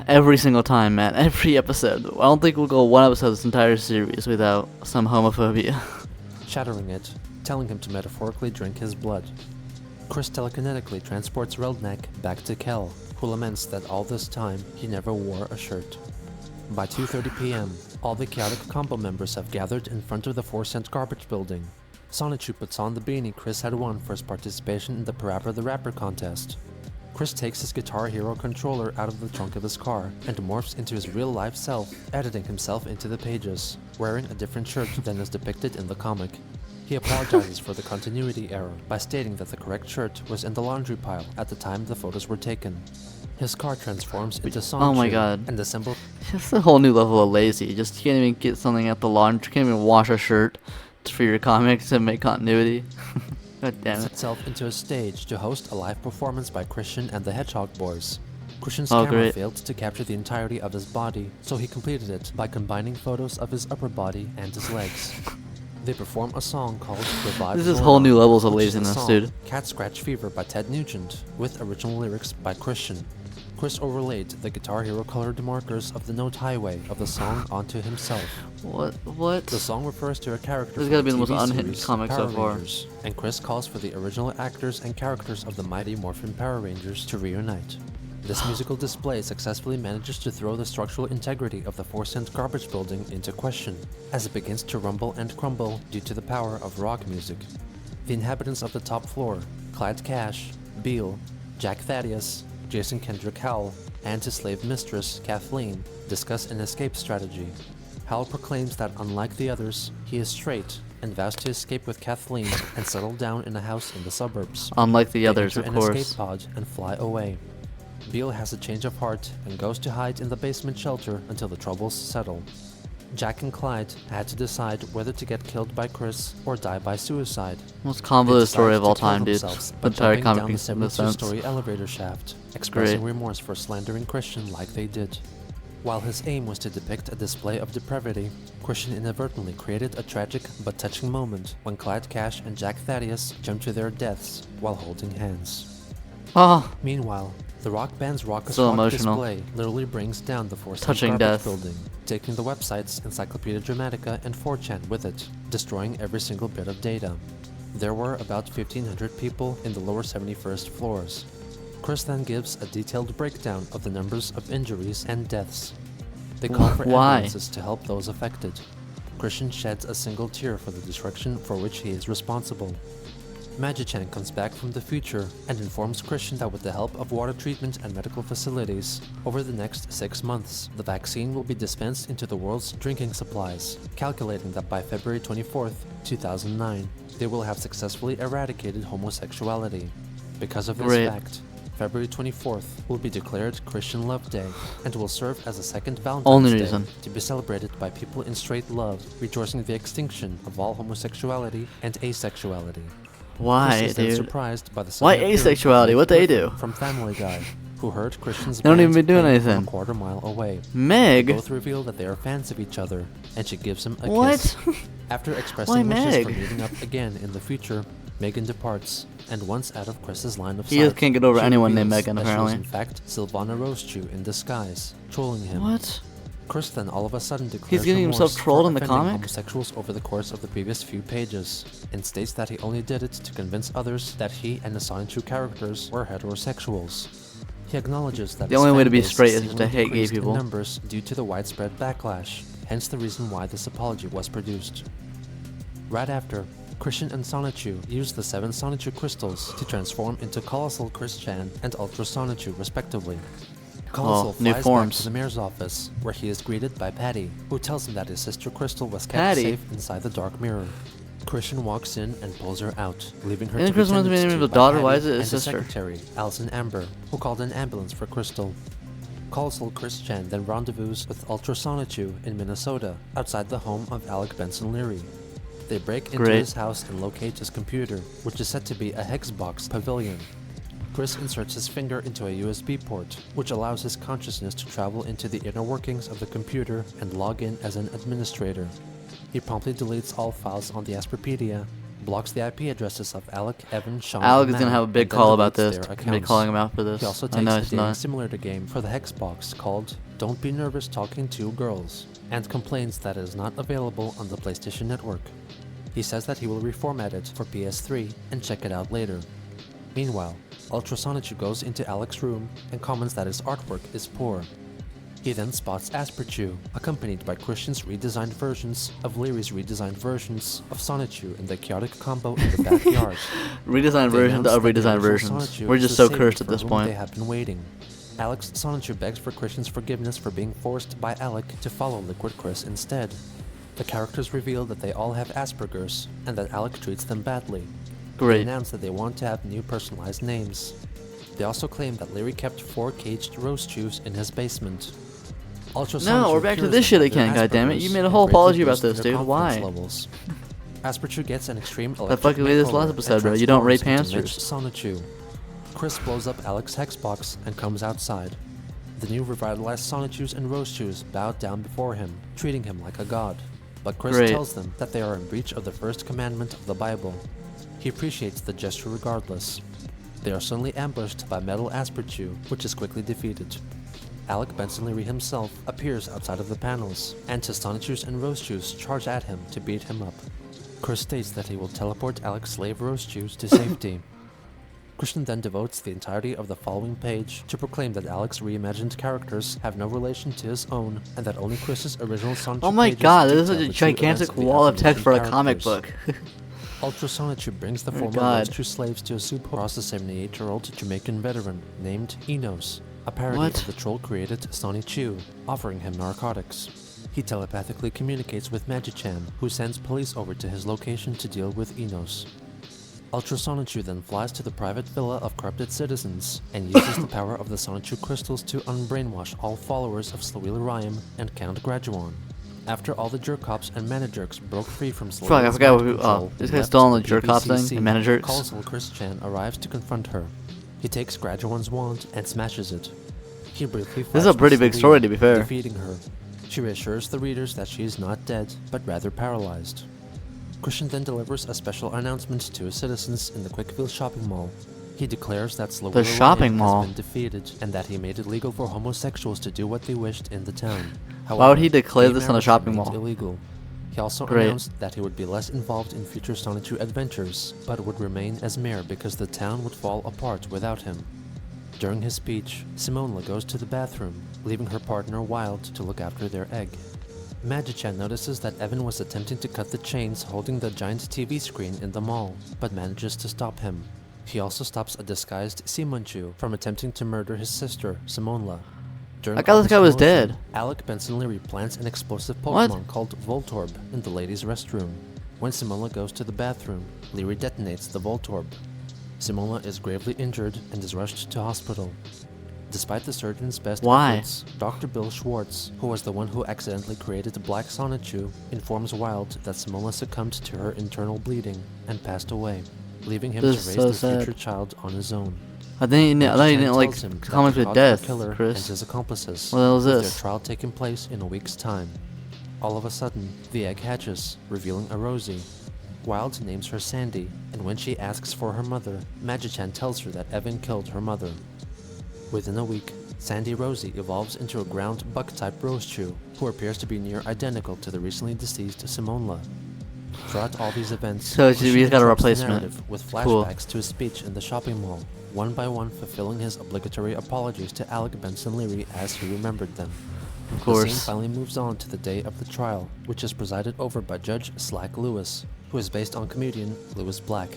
Every single time, man. Every episode. I don't think we'll go one episode of this entire series without some homophobia. Shattering it, telling him to metaphorically drink his blood. Chris telekinetically transports Reldnak back to Kel, who laments that all this time he never wore a shirt. By 2:30 p.m., all the chaotic combo members have gathered in front of the 4 Cent Garbage Building. Sonichu puts on the beanie Chris had won for his participation in the Parappa the Rapper contest. Chris takes his Guitar Hero controller out of the trunk of his car and morphs into his real-life self, editing himself into the pages, wearing a different shirt than is depicted in the comic. He apologizes for the continuity error by stating that the correct shirt was in the laundry pile at the time the photos were taken. His car transforms into Sonichu Oh my god. and assembles It's a whole new level of lazy. You just can't even get something at the laundry. Can't even wash a shirt for your comics to make continuity. God damn it. itself into a stage to host a live performance by Christian and the Hedgehog Boys. Christian's Oh, camera great. failed to capture the entirety of his body, so he completed it by combining photos of his upper body and his legs. They perform a song called Revive This is Zora, whole new levels of which is the laziness, song dude. Cat Scratch Fever by Ted Nugent, with original lyrics by Christian. Chris overlaid the Guitar Hero colored markers of the note highway of the song onto himself. What? The song refers to a character This has from gotta be the most TV unhinged series comic so Power far. Rangers, and Chris calls for the original actors and characters of the Mighty Morphin Power Rangers to reunite. This musical display successfully manages to throw the structural integrity of the 4 Cent Garbage Building into question, as it begins to rumble and crumble due to the power of rock music. The inhabitants of the top floor, Clyde Cash, Beale, Jack Thaddeus, Jason Kendrick Howell, and his slave mistress, Kathleen, discuss an escape strategy. Howell proclaims that unlike the others, he is straight and vows to escape with Kathleen and settle down in a house in the suburbs. Unlike the They others, enter of an course. escape pod and fly away. Beale has a change of heart and goes to hide in the basement shelter until the troubles settle. Jack and Clyde had to decide whether to get killed by Chris or die by suicide. Most They convoluted decide story of to all kill time, dude. themselves The by entire jumping comic down the makes no 72 sense. story elevator shaft, expressing Great. remorse for slandering Christian like they did. While his aim was to depict a display of depravity, Christian inadvertently created a tragic but touching moment when Clyde Cash and Jack Thaddeus jumped to their deaths while holding hands. Oh, Meanwhile, the rock band's raucous So rock emotional. display literally brings down the Force Touching Garbage death. building, taking the websites Encyclopedia Dramatica and 4chan with it, destroying every single bit of data. There were about 1,500 people in the lower 71st floors. Chris then gives a detailed breakdown of the numbers of injuries and deaths. They call for Why? ambulances to help those affected. Christian sheds a single tear for the destruction for which he is responsible. Magi-Chan comes back from the future and informs Christian that with the help of water treatment and medical facilities, over the next 6 months, the vaccine will be dispensed into the world's drinking supplies, calculating that by February 24th, 2009, they will have successfully eradicated homosexuality. Because of this Great. fact, February 24th will be declared Christian Love Day and will serve as a second Valentine's Only Day reason. to be celebrated by people in straight love, rejoicing the extinction of all homosexuality and asexuality. why, Chris is then dude? surprised by the Why sudden appearance asexuality? of What they Meg do? From Family Guy, who heard Christian's They don't band even be doing playing from anything. a quarter mile away. Meg? They both reveal that they are fans of each other, and she gives him a What? kiss. After expressing Why wishes Meg? for meeting up again in the future, Megan departs, and once out of Chris's line of sight, He just can't get over she anyone named reveals Megan, that she was apparently. in fact Sylvana Rosechew in disguise, trolling him. What? Chris then all of a sudden declares He's getting himself remorse trolled for in the offending comic? homosexuals over the course of the previous few pages, and states that he only did it to convince others that he and the Sonichu characters were heterosexuals. He acknowledges that The his only way fan to be base straight is to seemingly hate gay decreased in people. numbers due to the widespread backlash, hence the reason why this apology was produced. Right after, Christian and Sonichu use the 7 Sonichu crystals to transform into Colossal Christian and Ultra Sonichu respectively. Colossal new flies back forms. to the mayor's office, where he is greeted by Patty, who tells him that his sister Crystal was kept Patty? safe inside the dark mirror. Christian walks in and pulls her out, leaving her Isn't to be Crystal meant to be tended named to a by daughter? Patty Why is it and his the sister? secretary, Alison Amber, who called an ambulance for Crystal. Colossal Christian then rendezvous with Ultra Sonichu in Minnesota, outside the home of Alec Benson Leary. They break into Great. his house and locate his computer, which is said to be a Hexbox pavilion. Chris inserts his finger into a USB port, which allows his consciousness to travel into the inner workings of the computer and log in as an administrator. He promptly deletes all files on the Asperpedia, blocks the IP addresses of Alec, Evan, Sean, Alec and is gonna Matt, have a big and then call about deletes this. their Gonna be accounts. calling him out for this. He also I know takes a he's dating not. simulator game for the Hexbox called Don't Be Nervous Talking to Girls, and complains that it is not available on the PlayStation Network. He says that he will reformat it for PS3 and check it out later. Meanwhile, Ultra Sonichu goes into Alec's room and comments that his artwork is poor. He then spots Asperchu, accompanied by Christian's redesigned versions of Leary's redesigned versions of Sonichu in the chaotic combo in the backyard. Redesigned They versions announce of that the redesigned original versions. Sonichu We're is just the so savior cursed at for this whom point. They have been waiting. Alex Sonichu begs for Christian's forgiveness for being forced by Alec to follow Liquid Chris instead. The characters reveal that they all have Asperger's, and that Alec treats them badly. They Great. announce that they want to have new personalized names. They also claim that Leary kept 4 caged rose chews in his basement. Ultra No, Sonichu we're back to cures this them shit of their again, goddammit. Asperger's You made a and whole greatly apology about boosts this, their dude. confidence Why? levels. Asperchu gets an extreme I electric fucking made this makeover last and episode, bro. You don't rape transforms into hamsters. Midge Sonichu. Chris blows up Alex's Hexbox and comes outside. The new revitalized Sonichus and Rosechus bow down before him, treating him like a god. But Chris Great. tells them that they are in breach of the first commandment of the Bible. He appreciates the gesture regardless. They are suddenly ambushed by Metal Asperchu, which is quickly defeated. Alec Benson Leary himself appears outside of the panels, and his Sonichus and Rosechus charge at him to beat him up. Chris states that he will teleport Alec's slave Rosechus to safety. Christian then devotes the entirety of the following page to proclaim that Alec's reimagined characters have no relation to his own, and that only Chris's original Sonichu Oh my pages god, this is detail such a the true events gigantic of the wall of text for a aforementioned comic characters. book. Ultrasonichu brings the Oh my former God. Rose True slaves to a soup across the 78-year-old Jamaican veteran named Enos, a parody What? of the troll created Sonny Chu, offering him narcotics. He telepathically communicates with Magi-chan, who sends police over to his location to deal with Enos. Ultrasonichu then flies to the private villa of corrupted citizens and uses the power of the Sonichu crystals to unbrainwash all followers of Slawil Rhyme and Count Graduan. After all the jerk cops and manajerks broke free from Fuck, I Slawil's forgot mind who. control, This and guy's left, still on the jerk cop thing. PBCC And managers. Colosal Chris Chan arrives to confront her. He takes Graduan's wand and smashes it. He briefly This is a fights pretty with big Slawil, story, to be fair. defeating her. She reassures the readers that she is not dead, but rather paralyzed. Christian then delivers a special announcement to his citizens in the Quickville shopping mall. He declares that Slawil shopping mall? has been defeated and that he made it legal for homosexuals to do what they wished in the town. Why would he However, declare gay this on a marriage shopping remains mall? Illegal. He also Great. announced that he would be less involved in future Sonichu adventures, but would remain as mayor because the town would fall apart without him. During his speech, Simonla goes to the bathroom, leaving her partner Wild to look after their egg. Magi-chan notices that Evan was attempting to cut the chains holding the giant TV screen in the mall, but manages to stop him. He also stops a disguised Simonchu from attempting to murder his sister, Simonla. During I thought all this guy was commotion, dead. Alec Benson Leary plants an explosive What? Pokemon called Voltorb in the ladies' restroom. When Simonla goes to the bathroom, Leary detonates the Voltorb. Simonla is gravely injured and is rushed to hospital. Despite the surgeon's best Why? efforts, Dr. Bill Schwartz, who was the one who accidentally created Black Sonichu, informs Wild that Simonla succumbed to her internal bleeding and passed away, leaving him This to is raise so their sad. future child on his own. I thought you didn't like tells him that comics the with Godfather death, killer and Chris. his accomplices, What the hell is with this? their trial taking place in a week's time. All of a sudden, the egg hatches, revealing a Rosie. Wild names her Sandy, and when she asks for her mother, Magi-chan tells her that Evan killed her mother. Within a week, Sandy Rosie evolves into a ground buck-type Rosechu, who appears to be near identical to the recently deceased Simonla. Throughout all these events, So Christian he's got a interrupts the replacement. narrative with Cool. flashbacks to his speech in the shopping mall, one by one fulfilling his obligatory apologies to Alec Benson Leary as he remembered them. Of The course. scene finally moves on to the day of the trial, which is presided over by Judge Slack Lewis, who is based on comedian Lewis Black.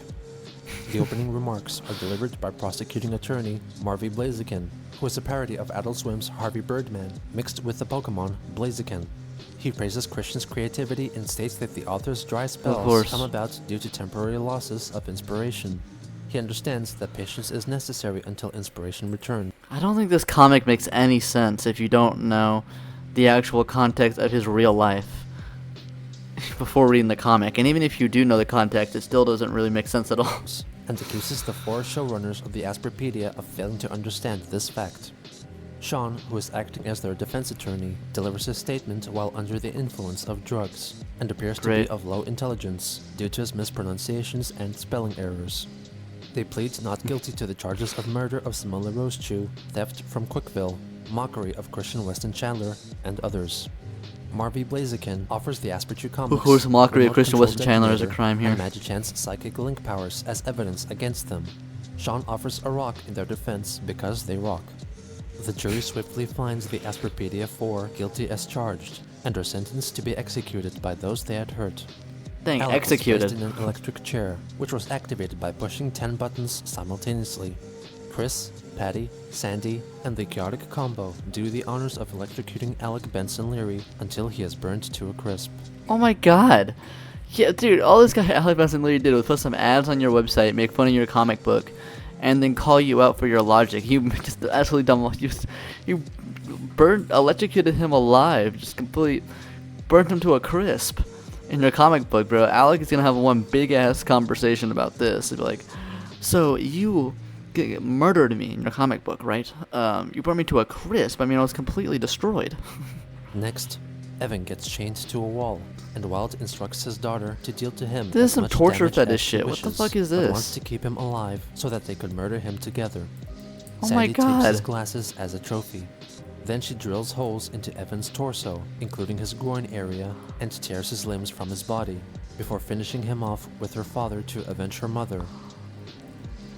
The opening remarks are delivered by prosecuting attorney Marvy Blaziken, who is a parody of Adult Swim's Harvey Birdman mixed with the Pokemon Blaziken. He praises Christian's creativity and states that the author's dry spells course. come about due to temporary losses of inspiration. He understands that patience is necessary until inspiration returns. I don't think this comic makes any sense if you don't know the actual context of his real life before reading the comic. And even if you do know the context, it still doesn't really make sense at all. And accuses the four showrunners of the Asperpedia of failing to understand this fact. Sean, who is acting as their defense attorney, delivers his statement while under the influence of drugs, and appears to Great. be of low intelligence due to his mispronunciations and spelling errors. They plead not guilty to the charges of murder of Simola Rosechu, theft from Quickville, mockery of Christian Weston Chandler, and others. Marvy Blaziken offers the Asperchu comics, Of course, mockery the of Christian remote-controlled Weston Chandler is a detonator, crime here. and Magi-chan's psychic link powers as evidence against them. Sean offers a rock in their defense because they rock. The jury swiftly finds the Asperpedia 4 guilty as charged, and are sentenced to be executed by those they had hurt. Dang, Alec was executed. placed in an electric chair, which was activated by pushing 10 buttons simultaneously. Chris, Patty, Sandy, and the chaotic combo do the honors of electrocuting Alec Benson Leary until he is burned to a crisp. Oh my god. Yeah, dude, all this guy Alec Benson Leary did was put some ads on your website, make fun of your comic book, and then call you out for your logic. You just absolutely dumb. You electrocuted him alive, just completely burnt him to a crisp in your comic book, bro. Alec is gonna have one big ass conversation about this. He'd be like, so you murdered me in your comic book, right? You burned me to a crisp. I mean, I was completely destroyed. Next, Evan gets chained to a wall, and Wild instructs his daughter to deal to him This is as some much torture damage fetish as she shit. What the wishes, fuck is but this? wants to keep him alive so that they could murder him together. Oh Sandy my takes his God. glasses as a trophy. Then she drills holes into Evan's torso, including his groin area, and tears his limbs from his body, before finishing him off with her father to avenge her mother.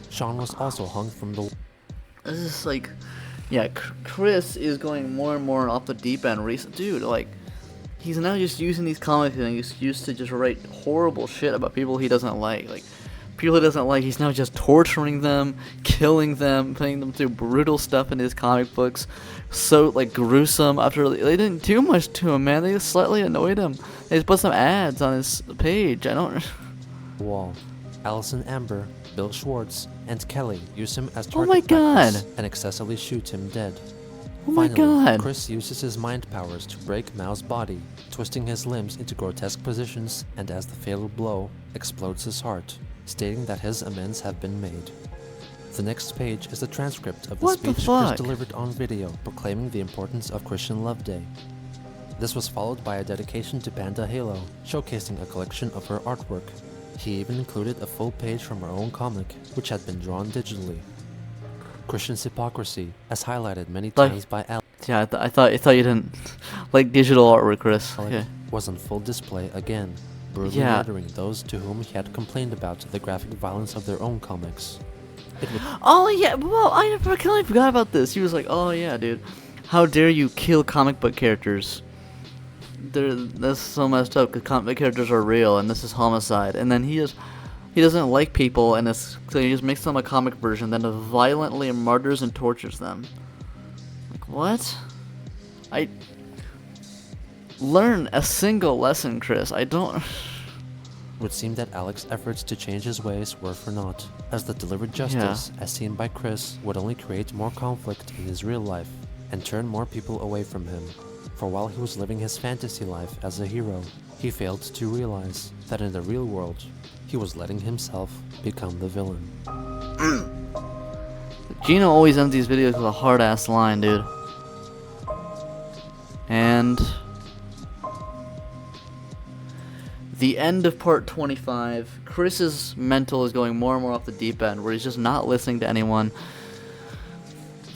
Sean was also hung from the This is like, yeah, Chris is going more and more off the deep end. Dude, like, he's now just using these comics as an excuse to just write horrible shit about people he doesn't like. Like, people he doesn't like, he's now just torturing them, killing them, putting them through brutal stuff in his comic books. So, like, gruesome. After they didn't do much to him, man. They just slightly annoyed him. They just put some ads on his page. I don't... Wall. Allison Amber, Bill Schwartz, and Kelly use him as Oh my target practice God. and excessively shoot him dead. Oh my Finally, God. Chris uses his mind powers to break Mao's body, twisting his limbs into grotesque positions, and as the fatal blow, explodes his heart, stating that his amends have been made. The next page is a transcript of the What the speech fuck? Chris delivered on video proclaiming the importance of Christian Love Day. This was followed by a dedication to Panda Halo, showcasing a collection of her artwork. He even included a full page from her own comic, which had been drawn digitally. Christian's hypocrisy, as highlighted many Like- times by Alex, Yeah, I thought you didn't like digital artwork, Chris. Okay. was on full display again, brutally Yeah. murdering those to whom he had complained about the graphic violence of their own comics. It would Oh yeah, well I completely forgot about this. He was like, "Oh yeah, dude, how dare you kill comic book characters? That's so messed up because comic book characters are real, and this is homicide." And then he doesn't like people, and so he just makes them a comic version, then violently murders and tortures them. Like what? I learn a single lesson, Chris. I don't. It would seem that Alex's efforts to change his ways were for naught, as the delivered justice, as seen by Chris, would only create more conflict in his real life, and turn more people away from him. For while he was living his fantasy life as a hero, he failed to realize that in the real world, he was letting himself become the villain. Gino always ends these videos with a hard-ass line, dude. And the end of part 25. Chris's mental is going more and more off the deep end, where he's just not listening to anyone.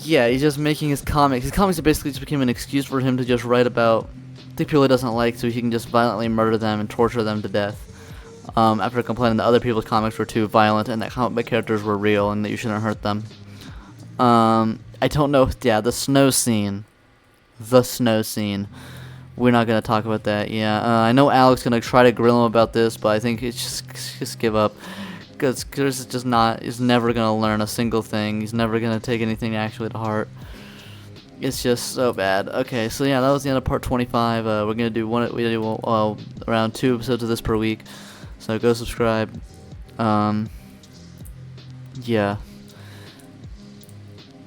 Yeah, he's just making his comics. His comics have basically just became an excuse for him to just write about the people he doesn't like, so he can just violently murder them and torture them to death. After complaining that other people's comics were too violent and that comic book characters were real and that you shouldn't hurt them. I don't know. Yeah, the snow scene. The snow scene. We're not gonna talk about that. Yeah, I know Alex gonna try to grill him about this, but I think it's just give up. Because Chris is just not. He's never gonna learn a single thing. He's never gonna take anything actually to heart. It's just so bad. Okay, so yeah, that was the end of part 25. We're gonna do around 2 episodes of this per week. So go subscribe. Yeah.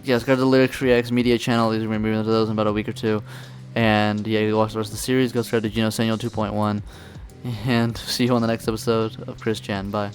Yeah, subscribe to the Lyrics Reacts media channel. These are going to be moving to those in about a week or two. And yeah, you watch the rest of the series. Go subscribe to Gino Samuel 2.1. And see you on the next episode of Chris Chan. Bye.